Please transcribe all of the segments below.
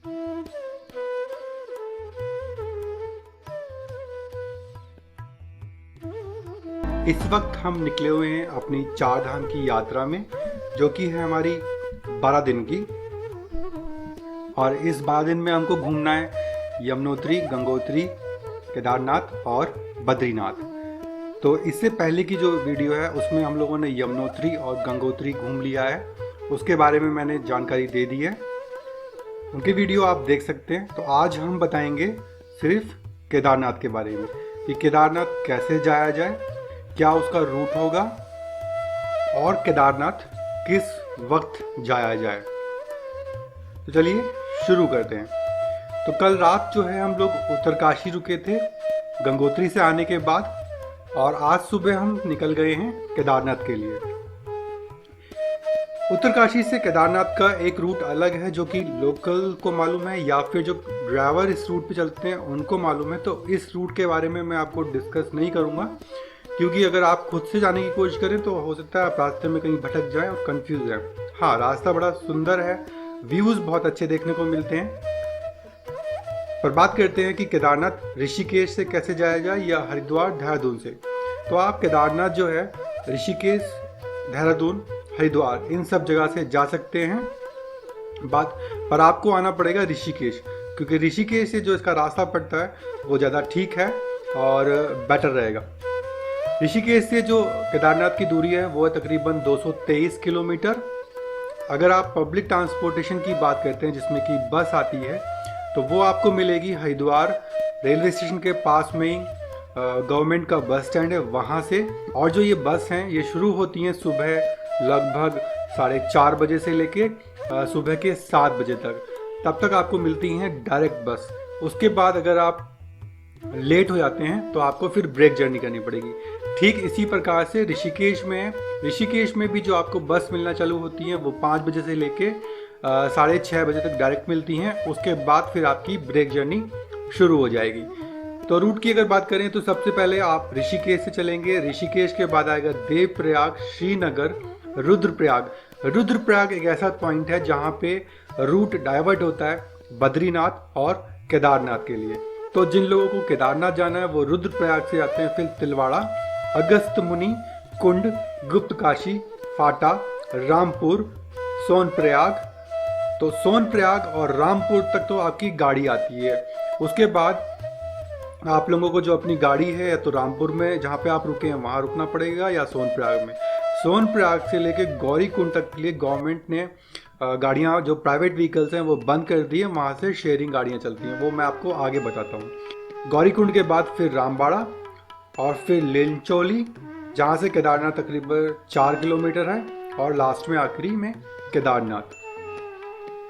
इस वक्त हम निकले हुए हैं अपनी 4 धाम की यात्रा में, जो कि है हमारी 12 दिन की। और इस 12 दिन में हमको घूमना है यमुनोत्री, गंगोत्री, केदारनाथ और बद्रीनाथ। तो इससे पहले की जो वीडियो है उसमें हम लोगों ने यमुनोत्री और गंगोत्री घूम लिया है, उसके बारे में मैंने जानकारी दे दी है, उनकी वीडियो आप देख सकते हैं। तो आज हम बताएंगे सिर्फ केदारनाथ के बारे में कि केदारनाथ कैसे जाया जाए, क्या उसका रूट होगा और केदारनाथ किस वक्त जाया जाए। तो चलिए शुरू करते हैं। तो कल रात जो है हम लोग उत्तरकाशी रुके थे गंगोत्री से आने के बाद, और आज सुबह हम निकल गए हैं केदारनाथ के लिए। उत्तरकाशी से केदारनाथ का एक रूट अलग है जो कि लोकल को मालूम है या फिर जो ड्राइवर इस रूट पे चलते हैं उनको मालूम है। तो इस रूट के बारे में मैं आपको डिस्कस नहीं करूंगा, क्योंकि अगर आप खुद से जाने की कोशिश करें तो हो सकता है आप रास्ते में कहीं भटक जाएं और कंफ्यूज जाएं। हाँ, रास्ता बड़ा सुंदर है, व्यूज़ बहुत अच्छे देखने को मिलते हैं। पर बात करते हैं कि केदारनाथ ऋषिकेश से कैसे जाया जाए या हरिद्वार, देहरादून से। तो आप केदारनाथ जो है ऋषिकेश, देहरादून, हरिद्वार इन सब जगह से जा सकते हैं। पर आपको आना पड़ेगा ऋषिकेश, क्योंकि ऋषिकेश से जो इसका रास्ता पड़ता है वो ज़्यादा ठीक है और बेटर रहेगा। ऋषिकेश से जो केदारनाथ की दूरी है वो है तकरीबन 223 किलोमीटर। अगर आप पब्लिक ट्रांसपोर्टेशन की बात करते हैं जिसमें कि बस आती है, तो वो आपको मिलेगी हरिद्वार रेलवे स्टेशन के पास में ही गवर्नमेंट का बस स्टैंड है वहाँ से। और जो ये बस हैं ये शुरू होती हैं सुबह लगभग 4:30 बजे से लेके सुबह के 7 बजे तक। तब तक आपको मिलती हैं डायरेक्ट बस। उसके बाद अगर आप लेट हो जाते हैं तो आपको फिर ब्रेक जर्नी करनी पड़ेगी। ठीक इसी प्रकार से ऋषिकेश में भी जो आपको बस मिलना चालू होती है वो 5 बजे से लेके 6:30 बजे तक डायरेक्ट मिलती हैं। उसके बाद फिर आपकी ब्रेक जर्नी शुरू हो जाएगी। तो रूट की अगर बात करें तो सबसे पहले आप ऋषिकेश से चलेंगे। ऋषिकेश के बाद आएगा देवप्रयाग, श्रीनगर, रुद्रप्रयाग एक ऐसा पॉइंट है जहाँ पे रूट डाइवर्ट होता है बद्रीनाथ और केदारनाथ के लिए। तो जिन लोगों को केदारनाथ जाना है वो रुद्रप्रयाग से आते हैं, फिर तिलवाड़ा, अगस्त्यमुनि कुंड, गुप्तकाशी, फाटा, रामपुर, सोनप्रयाग। तो सोनप्रयाग और रामपुर तक तो आपकी गाड़ी आती है। उसके बाद आप लोगों को जो अपनी गाड़ी है या तो रामपुर में जहाँ पे आप रुके हैं वहाँ रुकना पड़ेगा या सोनप्रयाग में। सोनप्रयाग से लेके गौरीकुंड तक के लिए गवर्नमेंट ने गाड़ियाँ जो प्राइवेट व्हीकल्स हैं वो बंद कर दी है, वहाँ से शेयरिंग गाड़ियाँ चलती हैं, वो मैं आपको आगे बताता हूँ। गौरीकुंड के बाद फिर रामबाड़ा और फिर लिंचोली, जहाँ से केदारनाथ तकरीबन 4 किलोमीटर है, और लास्ट में आखिरी में केदारनाथ।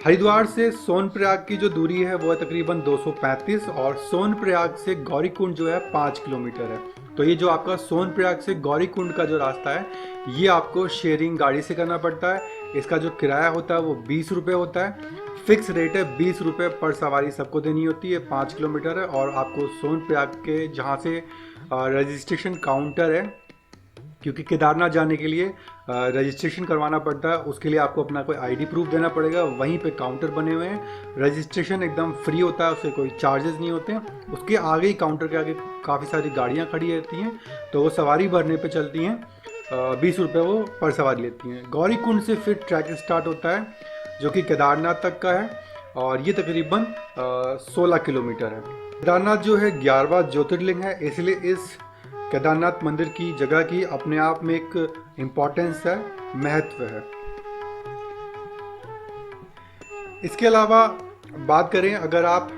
हरिद्वार से सोनप्रयाग की जो दूरी है वो है तकरीबन 235, और सोनप्रयाग से गौरीकुंड जो है 5 किलोमीटर है। तो ये जो आपका सोनप्रयाग से गौरीकुंड का जो रास्ता है ये आपको शेयरिंग गाड़ी से करना पड़ता है। इसका जो किराया होता है वो 20 रुपये होता है, फिक्स रेट है 20 रुपये पर सवारी सबको देनी होती है। 5 किलोमीटर है, और आपको सोनप्रयाग के जहाँ से रजिस्ट्रेशन काउंटर है, क्योंकि केदारनाथ जाने के लिए रजिस्ट्रेशन करवाना पड़ता है, उसके लिए आपको अपना कोई आईडी प्रूफ देना पड़ेगा। वहीं पे काउंटर बने हुए हैं, रजिस्ट्रेशन एकदम फ्री होता है, उससे कोई चार्जेस नहीं होते हैं। उसके आगे ही काउंटर के आगे काफ़ी सारी गाड़ियाँ खड़ी रहती हैं, तो वो सवारी भरने पे चलती हैं। 20 रुपये वो पर सवारी लेती हैं। गौरीकुंड से फिर ट्रैक स्टार्ट होता है जो कि केदारनाथ तक का है, और ये तकरीबन 16 किलोमीटर है। केदारनाथ जो है 11वां ज्योतिर्लिंग है, इसलिए इस केदारनाथ मंदिर की जगह की अपने आप में एक इम्पोर्टेंस है, महत्व है। इसके अलावा बात करें अगर आप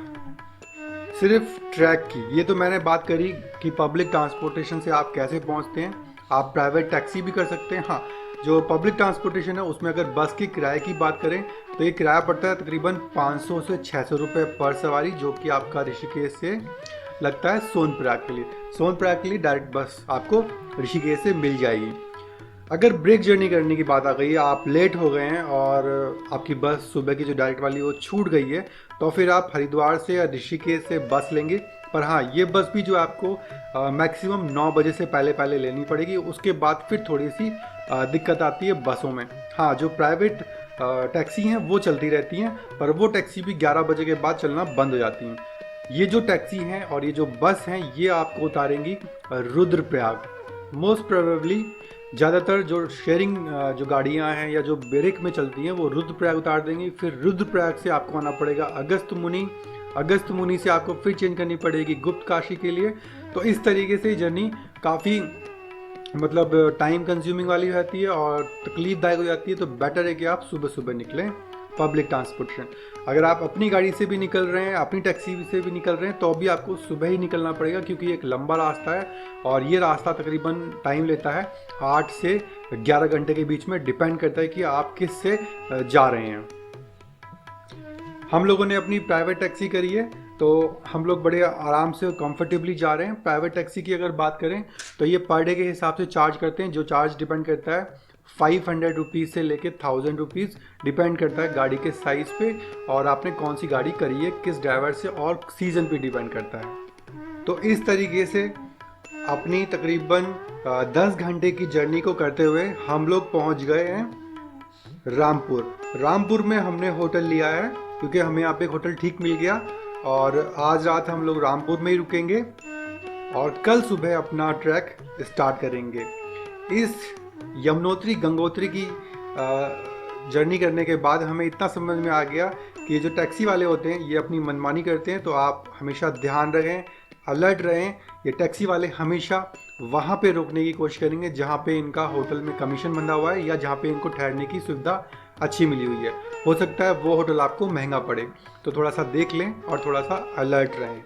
सिर्फ ट्रैक की, ये तो मैंने बात करी कि पब्लिक ट्रांसपोर्टेशन से आप कैसे पहुंचते हैं। आप प्राइवेट टैक्सी भी कर सकते हैं। हाँ, जो पब्लिक ट्रांसपोर्टेशन है उसमें अगर बस के किराए की बात करें तो ये किराया पड़ता है तकरीबन 500 से 600 रुपये पर सवारी, जो कि आपका ऋषिकेश से लगता है सोनप्रयाग के लिए। सोनप्रयाग के लिए डायरेक्ट बस आपको ऋषिकेश से मिल जाएगी। अगर ब्रेक जर्नी करने की बात आ गई है, आप लेट हो गए हैं और आपकी बस सुबह की जो डायरेक्ट वाली वो छूट गई है, तो फिर आप हरिद्वार से या ऋषिकेश से बस लेंगे। पर हाँ, ये बस भी जो आपको मैक्सिमम 9 बजे से पहले लेनी पड़ेगी। उसके बाद फिर थोड़ी सी दिक्कत आती है बसों में। हाँ, जो प्राइवेट टैक्सी हैं वो चलती रहती हैं, पर वो टैक्सी भी 11 बजे के बाद चलना बंद हो जाती हैं। ये जो टैक्सी हैं और ये जो बस हैं ये आपको उतारेंगी रुद्रप्रयाग। मोस्ट प्रोबेबली ज़्यादातर जो शेयरिंग जो गाड़ियाँ हैं या जो ब्रेक में चलती हैं वो रुद्रप्रयाग उतार देंगी। फिर रुद्रप्रयाग से आपको आना पड़ेगा अगस्त्यमुनि, अगस्त्यमुनि से आपको फिर चेंज करनी पड़ेगी गुप्त काशी के लिए। तो इस तरीके से जर्नी काफ़ी मतलब टाइम कंज्यूमिंग वाली रहती है और तकलीफदायक हो जाती है। तो बेटर है कि आप सुबह सुबह निकलें पब्लिक ट्रांसपोर्टेशन। अगर आप अपनी गाड़ी से भी निकल रहे हैं, अपनी टैक्सी से भी निकल रहे हैं, तो भी आपको सुबह ही निकलना पड़ेगा, क्योंकि एक लंबा रास्ता है और ये रास्ता तकरीबन टाइम लेता है 8 से 11 घंटे के बीच में, डिपेंड करता है कि आप किस से जा रहे हैं। हम लोगों ने अपनी प्राइवेट टैक्सी करी है तो हम लोग बड़े आराम से कंफर्टेबली जा रहे हैं। प्राइवेट टैक्सी की अगर बात करें तो ये पर डे के हिसाब से चार्ज करते हैं, जो चार्ज डिपेंड करता है 500 रुपीज़ से लेके 1000 रुपीज़, डिपेंड करता है गाड़ी के साइज़ पे और आपने कौन सी गाड़ी करी है, किस ड्राइवर से, और सीज़न पे डिपेंड करता है। तो इस तरीके से अपनी तकरीबन 10 घंटे की जर्नी को करते हुए हम लोग पहुंच गए हैं रामपुर। रामपुर में हमने होटल लिया है क्योंकि हमें यहाँ पे एक होटल ठीक मिल गया और आज रात हम लोग रामपुर में ही रुकेंगे और कल सुबह अपना ट्रैक स्टार्ट करेंगे। इस यमुनोत्री गंगोत्री की जर्नी करने के बाद हमें इतना समझ में आ गया कि जो टैक्सी वाले होते हैं ये अपनी मनमानी करते हैं, तो आप हमेशा ध्यान रखें, अलर्ट रहें। ये टैक्सी वाले हमेशा वहाँ पे रोकने की कोशिश करेंगे जहाँ पे इनका होटल में कमीशन बंधा हुआ है या जहाँ पे इनको ठहरने की सुविधा अच्छी मिली हुई है। हो सकता है वो होटल आपको महंगा पड़े, तो थोड़ा सा देख लें और थोड़ा सा अलर्ट रहें।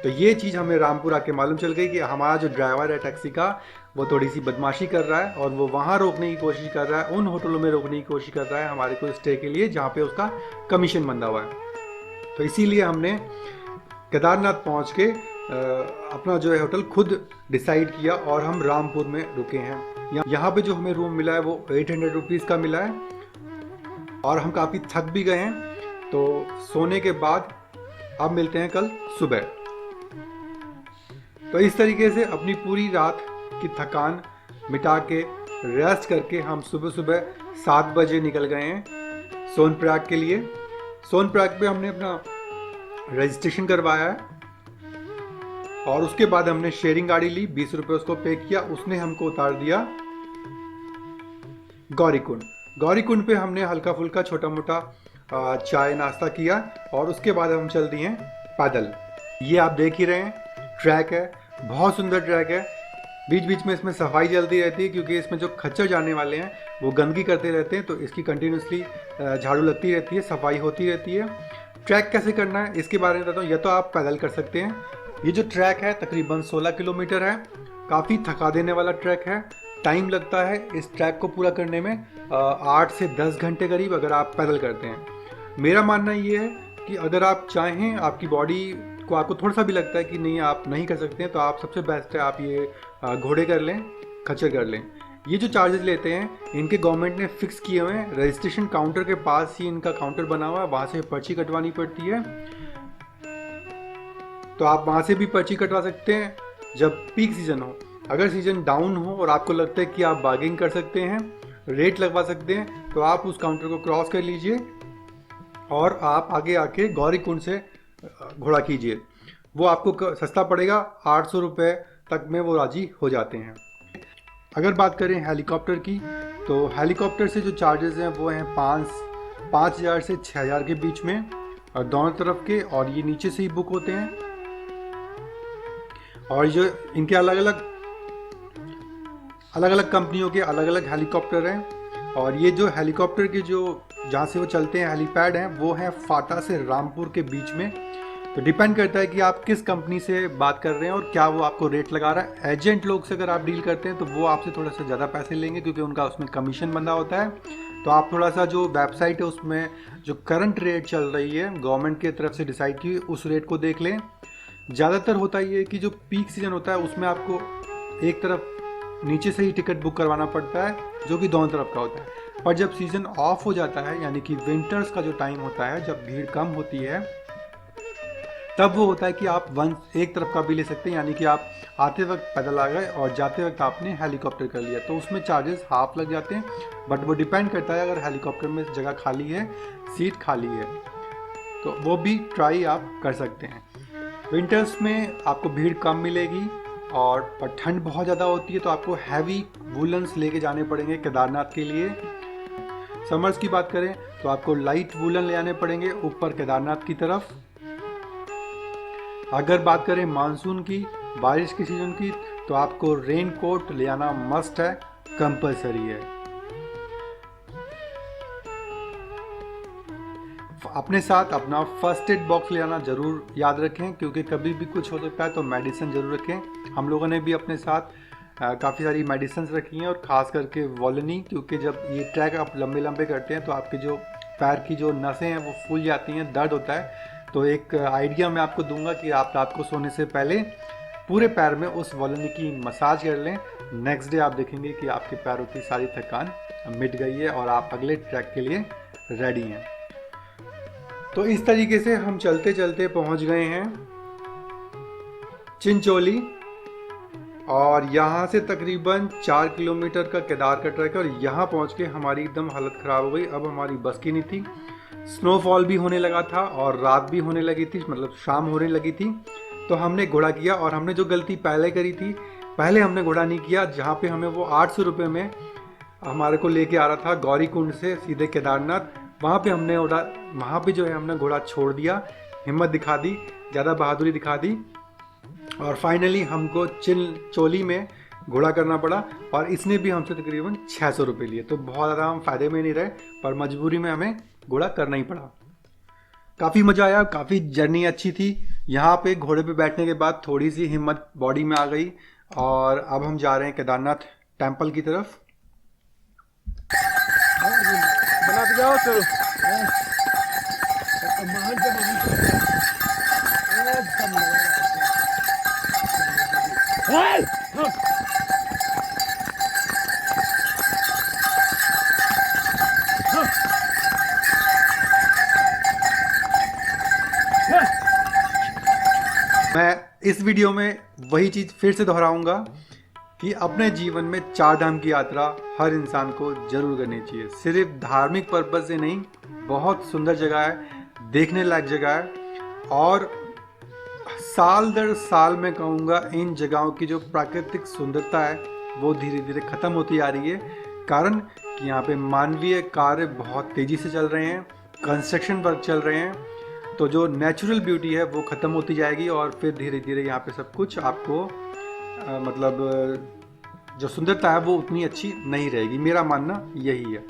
तो ये चीज़ हमें रामपुर आके मालूम चल गई कि हमारा जो ड्राइवर है टैक्सी का वो थोड़ी सी बदमाशी कर रहा है और वो वहाँ रोकने की कोशिश कर रहा है, उन होटलों में रोकने की कोशिश कर रहा है हमारे को स्टे के लिए जहाँ पे उसका कमीशन बंधा हुआ है। तो इसीलिए हमने केदारनाथ पहुँच के अपना जो है होटल खुद डिसाइड किया और हम रामपुर में रुके हैं। यहाँ पे जो हमें रूम मिला है वो 800 रुपीज़ का मिला है और हम काफ़ी थक भी गए हैं। तो सोने के बाद अब मिलते हैं कल सुबह। तो इस तरीके से अपनी पूरी रात की थकान मिटा के रेस्ट करके हम सुबह सुबह 7 बजे निकल गए हैं सोनप्रयाग के लिए। सोनप्रयाग पे हमने अपना रजिस्ट्रेशन करवाया है और उसके बाद हमने शेयरिंग गाड़ी ली, 20 रुपये उसको पे किया, उसने हमको उतार दिया गौरीकुंड। गौरीकुंड पे हमने हल्का फुल्का छोटा मोटा चाय नाश्ता किया और उसके बाद हम चल दिए पैदल। ये आप देख ही रहे हैं ट्रैक है, बहुत सुंदर ट्रैक है। बीच बीच में इसमें सफाई चलती रहती है क्योंकि इसमें जो खच्चर जाने वाले हैं वो गंदगी करते रहते हैं, तो इसकी कंटिन्यूसली झाड़ू लगती रहती है, सफाई होती रहती है। ट्रैक कैसे करना है इसके बारे में बताता हूँ। या तो आप पैदल कर सकते हैं। ये जो ट्रैक है तकरीबन 16 किलोमीटर है, काफ़ी थका देने वाला ट्रैक है। टाइम लगता है इस ट्रैक को पूरा करने में 8 से 10 घंटे करीब अगर आप पैदल करते हैं। मेरा मानना ये है कि अगर आप चाहें, आपकी बॉडी को आपको थोड़ा सा भी लगता है कि नहीं आप नहीं कर सकते हैं, तो आप सबसे बेस्ट है आप ये घोड़े कर लें, खच्चर कर लें। ये जो चार्जेस लेते हैं इनके गवर्नमेंट ने फिक्स किए हुए हैं। रजिस्ट्रेशन काउंटर के पास ही इनका काउंटर बना हुआ है, वहाँ से पर्ची कटवानी पड़ती है। तो आप वहाँ से भी पर्ची कटवा सकते हैं जब पीक सीजन हो। अगर सीजन डाउन हो और आपको लगता है कि आप बार्गेनिंग कर सकते हैं, रेट लगवा सकते हैं, तो आप उस काउंटर को क्रॉस कर लीजिए और आप आगे आके गौरीकुंड से घोड़ा कीजिए। वो आपको सस्ता पड़ेगा, 800 रुपये तक में वो राजी हो जाते हैं। अगर बात करें हेलीकॉप्टर की, तो हेलीकॉप्टर से जो चार्जेस हैं वो हैं 5,000 से 6,000 के बीच में और दोनों तरफ के, और ये नीचे से ही बुक होते हैं। और जो इनके अलग अलग कंपनियों के अलग अलग हेलीकॉप्टर हैं। और ये जो हेलीकॉप्टर के जो जहाँ से वो चलते हैं हेलीपैड हैं वो हैं फाटा से रामपुर के बीच में। तो डिपेंड करता है कि आप किस कंपनी से बात कर रहे हैं और क्या वो आपको रेट लगा रहा है। एजेंट लोग से अगर आप डील करते हैं तो वो आपसे थोड़ा सा ज़्यादा पैसे लेंगे क्योंकि उनका उसमें कमीशन बंधा होता है। तो आप थोड़ा सा जो वेबसाइट है उसमें जो करंट रेट चल रही है गवर्नमेंट की तरफ से डिसाइड की, उस रेट को देख लें। ज़्यादातर होता ही है कि जो पीक सीजन होता है उसमें आपको एक तरफ नीचे से ही टिकट बुक करवाना पड़ता है जो कि दोनों तरफ का होता है। पर जब सीज़न ऑफ हो जाता है, यानी कि विंटर्स का जो टाइम होता है, जब भीड़ कम होती है, तब वो होता है कि आप वन एक तरफ का भी ले सकते हैं, यानी कि आप आते वक्त पैदल आ गए और जाते वक्त आपने हेलीकॉप्टर कर लिया, तो उसमें चार्जेस हाफ लग जाते हैं। बट वो डिपेंड करता है, अगर हेलीकॉप्टर में जगह खाली है, सीट खाली है, तो वो भी ट्राई आप कर सकते हैं। विंटर्स में आपको भीड़ कम मिलेगी और पर ठंड बहुत ज़्यादा होती है, तो आपको हैवी वूलन्स लेके जाने पड़ेंगे केदारनाथ के लिए। समर्स की बात करें तो आपको लाइट वूलन ले आने पड़ेंगे ऊपर केदारनाथ की तरफ। अगर बात करें मानसून की, बारिश की सीजन की, तो आपको रेन कोट ले आना मस्ट है, कंपलसरी है। अपने साथ अपना फर्स्ट एड बॉक्स ले आना जरूर याद रखें, क्योंकि कभी भी कुछ हो सकता है, तो मेडिसिन जरूर रखें। हम लोगों ने भी अपने साथ काफ़ी सारी मेडिसिन रखी हैं, और ख़ास करके वॉलनी, क्योंकि जब ये ट्रैक आप लंबे लंबे करते हैं तो आपके जो पैर की जो नसें हैं वो फूल जाती हैं, दर्द होता है। तो एक आइडिया मैं आपको दूंगा कि आप रात को सोने से पहले पूरे पैर में उस वॉलनी की मसाज कर लें। नेक्स्ट डे आप देखेंगे कि आपके पैरों की सारी थकान मिट गई है और आप अगले ट्रैक के लिए रेडी हैं। तो इस तरीके से हम चलते चलते पहुंच गए हैं चिंचोली, और यहाँ से तकरीबन 4 किलोमीटर का केदार का ट्रैक है, और यहाँ पहुँच के हमारी एकदम हालत ख़राब हो गई। अब हमारी बस की नहीं थी, स्नोफॉल भी होने लगा था और रात भी होने लगी थी, मतलब शाम होने लगी थी। तो हमने घोड़ा किया, और हमने जो गलती पहले करी थी, पहले हमने घोड़ा नहीं किया। जहाँ पे हमें वो 800 रुपये में हमारे को लेके आ रहा था गौरी कुंड से सीधे केदारनाथ, वहाँ पे जो है हमने घोड़ा छोड़ दिया, हिम्मत दिखा दी, ज़्यादा बहादुरी दिखा दी, और फाइनली हमको चिंचोली में घोड़ा करना पड़ा, और इसने भी हमसे तकरीबन 600 रुपये लिए। तो बहुत ज़्यादा हम फ़ायदे में नहीं रहे, पर मजबूरी में हमें घोड़ा करना ही पड़ा। काफ़ी मज़ा आया, काफ़ी जर्नी अच्छी थी। यहाँ पे घोड़े पे बैठने के बाद थोड़ी सी हिम्मत बॉडी में आ गई, और अब हम जा रहे हैं केदारनाथ टेम्पल की तरफ। बना के जाओ, चलो। मैं इस वीडियो में वही चीज़ फिर से दोहराऊंगा कि अपने जीवन में 4 धाम की यात्रा हर इंसान को जरूर करनी चाहिए। सिर्फ धार्मिक पर्पज से नहीं, बहुत सुंदर जगह है, देखने लायक जगह है, और साल दर साल मैं कहूँगा इन जगहों की जो प्राकृतिक सुंदरता है वो धीरे धीरे ख़त्म होती आ रही है। कारण कि यहाँ पे मानवीय कार्य बहुत तेज़ी से चल रहे हैं, कंस्ट्रक्शन वर्क चल रहे हैं, तो जो नेचुरल ब्यूटी है वो ख़त्म होती जाएगी, और फिर धीरे धीरे यहाँ पे सब कुछ आपको मतलब जो सुंदरता है वो उतनी अच्छी नहीं रहेगी। मेरा मानना यही है।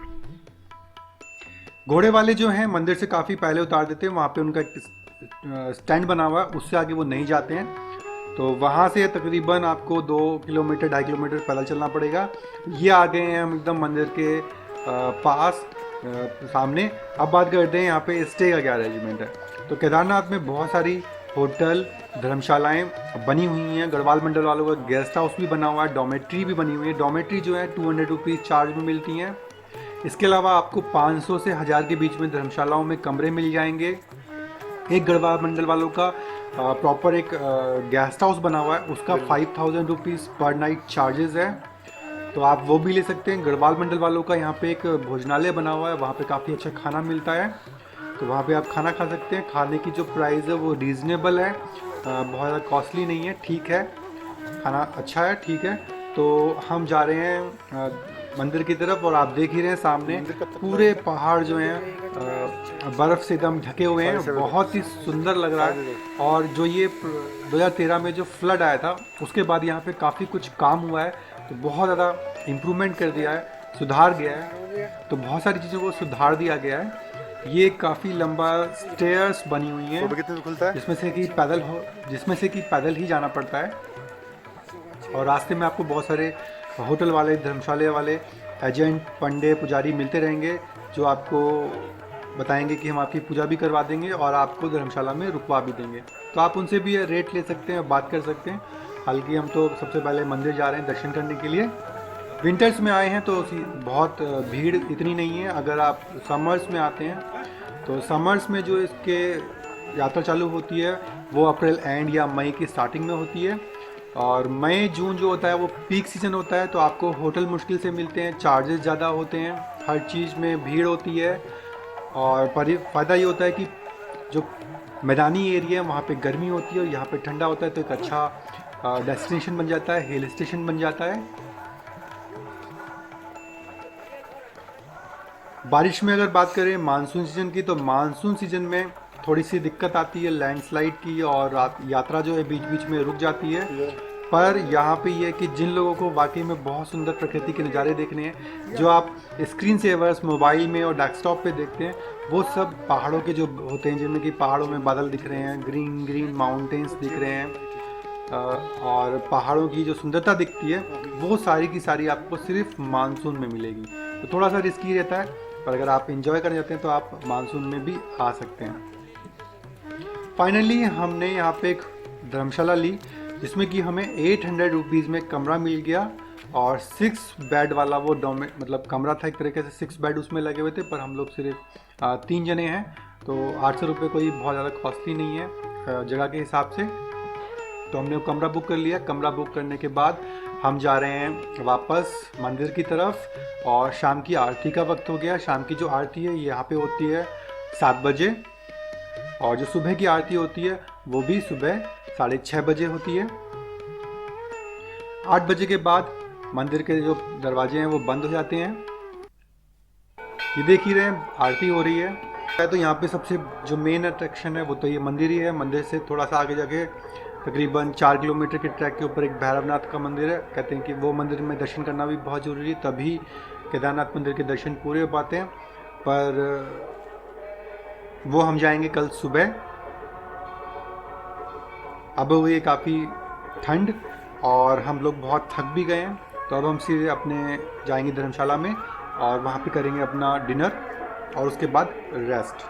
घोड़े वाले जो हैं मंदिर से काफ़ी पहले उतार देते हैं, वहाँ पे उनका एक स्टैंड बना हुआ है, उससे आगे वो नहीं जाते हैं। तो वहाँ से तकरीबन आपको 2 किलोमीटर 2.5 किलोमीटर पैदल चलना पड़ेगा। ये आ गए हैं हम एकदम मंदिर के पास सामने। अब बात करते हैं यहाँ पे स्टे का क्या अरेंजमेंट है। तो केदारनाथ में बहुत सारी होटल धर्मशालाएं बनी हुई हैं। गढ़वाल मंडल वालों का गेस्ट हाउस भी बना हुआ है, डॉमेट्री भी बनी हुई है। डॉमेट्री जो है 200 रुपीज़ चार्ज में मिलती हैं। इसके अलावा आपको 500 से 1000 के बीच में धर्मशालाओं में कमरे मिल जाएंगे। एक गढ़वाल मंडल वालों का प्रॉपर एक गेस्ट हाउस बना हुआ है, उसका 5000 रुपीज़ पर नाइट चार्जेस है, तो आप वो भी ले सकते हैं। गढ़वाल मंडल वालों का यहाँ पे एक भोजनालय बना हुआ है, वहाँ पे काफ़ी अच्छा खाना मिलता है, तो वहाँ पे आप खाना खा सकते हैं। खाने की जो प्राइस है वो रीज़नेबल है, बहुत ज़्यादा कॉस्टली नहीं है, ठीक है, खाना अच्छा है, ठीक है। तो हम जा रहे हैं मंदिर की तरफ, और आप देख ही रहे हैं सामने पूरे पहाड़ जो हैं बर्फ़ से एकदम ढके हुए हैं, बहुत ही सुंदर लग रहा है। और जो ये 2013 में जो फ्लड आया था उसके बाद यहाँ पे काफ़ी कुछ काम हुआ है, तो बहुत ज़्यादा इम्प्रूवमेंट कर दिया है, सुधार गया है, तो बहुत सारी चीज़ों को सुधार दिया गया है। ये काफ़ी लंबा स्टेयर्स बनी हुई हैं जिसमें से कि पैदल ही जाना पड़ता है, और रास्ते में आपको बहुत सारे होटल वाले धर्मशाला वाले एजेंट पंडे पुजारी मिलते रहेंगे, जो आपको बताएंगे कि हम आपकी पूजा भी करवा देंगे और आपको धर्मशाला में रुकवा भी देंगे। तो आप उनसे भी रेट ले सकते हैं, बात कर सकते हैं। हालांकि हम तो सबसे पहले मंदिर जा रहे हैं दर्शन करने के लिए। विंटर्स में आए हैं तो बहुत भीड़ इतनी नहीं है। अगर आप समर्स में आते हैं तो समर्स में जो इसके यात्रा चालू होती है वो अप्रैल एंड या मई की स्टार्टिंग में होती है। और मई जून जो होता है वो पीक सीज़न होता है, तो आपको होटल मुश्किल से मिलते हैं, चार्जेस ज़्यादा होते हैं, हर चीज़ में भीड़ होती है। और फ़ायदा ये होता है कि जो मैदानी एरिया है वहाँ पे गर्मी होती है और यहाँ पे ठंडा होता है, तो एक अच्छा डेस्टिनेशन बन जाता है, हिल स्टेशन बन जाता है। बारिश में अगर बात करें मानसून सीज़न की, तो मानसून सीज़न में थोड़ी सी दिक्कत आती है लैंडस्लाइड की, और यात्रा जो है बीच बीच में रुक जाती है। पर यहाँ पे ये है कि जिन लोगों को वाकई में बहुत सुंदर प्रकृति के नज़ारे देखने हैं, जो आप स्क्रीन सेवर्स मोबाइल में और डेस्कटॉप पे देखते हैं, वो सब पहाड़ों के जो होते हैं, जिनमें कि पहाड़ों में बादल दिख रहे हैं, ग्रीन ग्रीन माउंटेन्स दिख रहे हैं, और पहाड़ों की जो सुंदरता दिखती है, वो सारी की सारी आपको सिर्फ मानसून में मिलेगी। तो थोड़ा सा रिस्की रहता है, पर अगर आप इंजॉय करना चाहते हैं तो आप मानसून में भी आ सकते हैं। फाइनली हमने यहाँ पे एक धर्मशाला ली, जिसमें कि हमें 800 रुपीज़ में कमरा मिल गया, और 6 बेड वाला वो मतलब कमरा था, एक तरीके से 6 बेड उसमें लगे हुए थे, पर हम लोग सिर्फ 3 जने हैं, तो 800 रुपये कोई बहुत ज़्यादा कॉस्टली नहीं है जगह के हिसाब से। तो हमने वो कमरा बुक कर लिया। कमरा बुक करने के बाद हम जा रहे हैं वापस मंदिर की तरफ, और शाम की आरती का वक्त हो गया। शाम की जो आरती है यहाँ पे होती है 7 बजे, और जो सुबह की आरती होती है वो भी सुबह 6:30 बजे होती है। 8 बजे के बाद मंदिर के जो दरवाजे हैं वो बंद हो जाते हैं। ये देख ही रहे हैं आरती हो रही है। तो यहाँ पे सबसे जो मेन अट्रैक्शन है वो तो ये मंदिर ही है। मंदिर से थोड़ा सा आगे जाके तकरीबन 4 किलोमीटर के ट्रैक के ऊपर एक भैरवनाथ का मंदिर है। कहते हैं कि वो मंदिर में दर्शन करना भी बहुत ज़रूरी है, तभी केदारनाथ मंदिर के दर्शन पूरे हो पाते हैं। पर वो हम जाएंगे कल सुबह। अब हुई काफ़ी ठंड और हम लोग बहुत थक भी गए हैं, तो अब हम सीधे अपने जाएंगे धर्मशाला में, और वहाँ पे करेंगे अपना डिनर और उसके बाद रेस्ट।